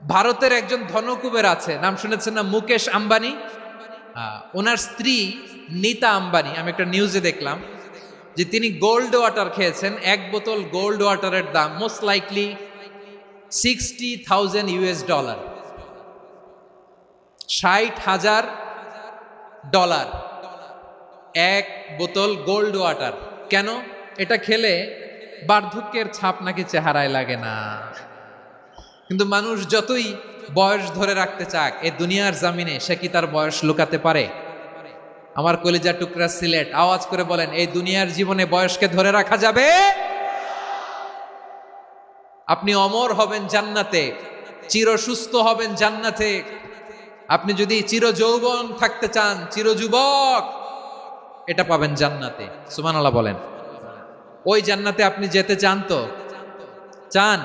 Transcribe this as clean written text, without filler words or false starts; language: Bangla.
ভারতের একজন ধনকুবের আছে, নাম শুনেছেন না? মুকেশ আম্বানি। ওনার স্ত্রী নীতা আম্বানি, আমি একটা নিউজে দেখলাম যে তিনি গোল্ড ওয়াটার খেয়েছেন। এক বোতল গোল্ড ওয়াটারের দাম মোস্ট লাইকলি $60,000, $60,000 এক বোতল গোল্ড ওয়াটার। কেন? এটা খেলে বার্ধক্যের ছাপ নাকি চেহারায় লাগে না। কিন্তু মানুষ যতই বয়স ধরে রাখতে চাক এ দুনিয়ার জামিনে, সে কি তার বয়স লুকাতে পারে? আমার কলিজার টুকরা সিলেট, আওয়াজ করে বলেন, এই দুনিয়ার জীবনে বয়সকে ধরে রাখা যাবে? আপনি অমর হবেন জান্নাতে, চির সুস্থ হবেন জান্নাতে। আপনি যদি চির যৌবন থাকতে চান, চির যুবক, এটা পাবেন জান্নাতে। সুবহানাল্লাহ বলেন। ওই জান্নাতে আপনি যেতে চান তো? চান?